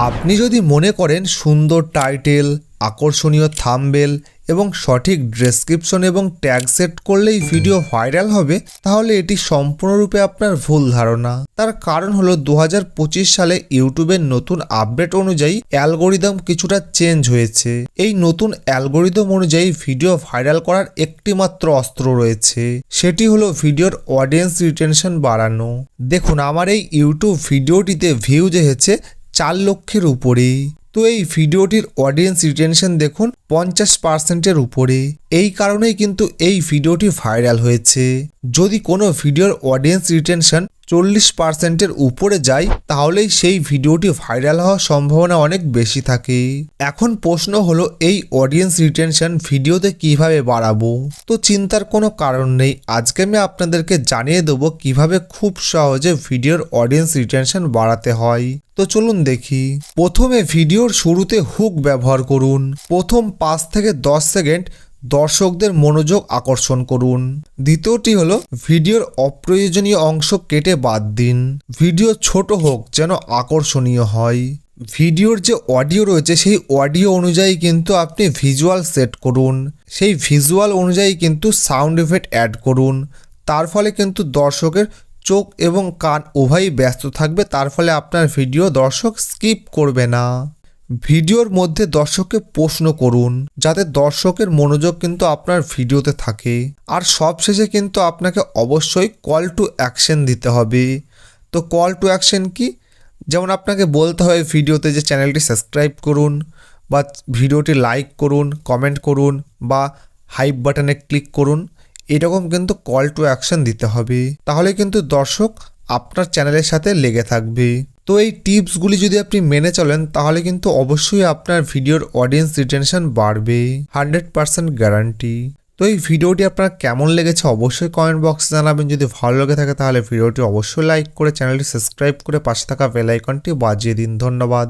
আপনি যদি মনে করেন সুন্দর টাইটেল, আকর্ষণীয় থাম্বনেল এবং সঠিক ডেসক্রিপশন এবং ট্যাগ সেট করলেই ভিডিও ভাইরাল হবে, তাহলে এটি সম্পূর্ণরূপে আপনার ভুল ধারণা। তার কারণ হলো 2025 সালে ইউটিউবের নতুন আপডেট অনুযায়ী অ্যালগোরিদম কিছুটা চেঞ্জ হয়েছে। এই নতুন অ্যালগোরিদম অনুযায়ী ভিডিও ভাইরাল করার একটি মাত্র অস্ত্র রয়েছে, সেটি হলো ভিডিওর অডিয়েন্স রিটেনশন বাড়ানো। দেখুন, আমার এই ইউটিউব ভিডিওটিতে ভিউজ এসেছে 4 লক্ষের উপরে। তো এই ভিডিওটির অডিয়েন্স রিটেনশন দেখুন 50%-এর উপরে। এই কারণেই কিন্তু এই ভিডিওটি ভাইরাল হয়েছে। যদি কোনো ভিডিওর অডিয়েন্স রিটেনশন 40%-এর উপরে যায়, তাহলেই সেই ভিডিওটি ভাইরাল হওয়ার সম্ভাবনা অনেক বেশি থাকে। এখন প্রশ্ন হলো, এই অডিয়েন্স রিটেনশন ভিডিওতে কিভাবে বাড়াবো? তো চিন্তার কোনো কারণ নেই, আজকে আমি আপনাদেরকে জানিয়ে দেবো কিভাবে খুব সহজে ভিডিওর অডিয়েন্স রিটেনশন বাড়াতে হয়। তো চলুন দেখি। প্রথমে ভিডিওর শুরুতে হুক ব্যবহার করুন। প্রথম 5 থেকে 10 সেকেন্ড দর্শকদের মনোযোগ আকর্ষণ করুন। দ্বিতীয়টি হলো ভিডিওর অপ্রয়োজনীয় অংশ কেটে বাদ দিন। ভিডিও ছোট হোক, যেন আকর্ষণীয় হয়। ভিডিওর যে অডিও রয়েছে সেই অডিও অনুযায়ী কিন্তু আপনি ভিজুয়াল সেট করুন। সেই ভিজুয়াল অনুযায়ী কিন্তু সাউন্ড এফেক্ট অ্যাড করুন। তার ফলে কিন্তু দর্শকের চোখ এবং কান উভয়ই ব্যস্ত থাকবে, তার ফলে আপনার ভিডিও দর্শক স্কিপ করবে না। ভিডিওর মধ্যে দর্শককে প্রশ্ন করুন, যাতে দর্শকের মনোযোগ কিন্তু আপনার ভিডিওতে থাকে। আর সবশেষে কিন্তু আপনাকে অবশ্যই কল টু অ্যাকশন দিতে হবে। তো কল টু অ্যাকশন কি? যেমন আপনাকে বলতে হবে ভিডিওতে যে চ্যানেলটি সাবস্ক্রাইব করুন, বা ভিডিওটি লাইক করুন, কমেন্ট করুন, বা হাইপ বাটনে ক্লিক করুন। এরকম কিন্তু কল টু অ্যাকশন দিতে হবে, তাহলে কিন্তু দর্শক আপনার চ্যানেলের সাথে লেগে থাকবে। তো এই টিপসগুলি যদি আপনি মেনে চলেন, তাহলে কিন্তু অবশ্যই আপনার ভিডিওর অডিয়েন্স রিটেনশন বাড়বে, 100% গ্যারান্টি। তো এই ভিডিওটি আপনার কেমন লেগেছে অবশ্যই কমেন্ট বক্সে জানাবেন। যদি ভালো লেগে থাকে তাহলে ভিডিওটি অবশ্যই লাইক করে চ্যানেলটি সাবস্ক্রাইব করে পাশে থাকা বেল আইকনটি বাজিয়ে দিন। ধন্যবাদ।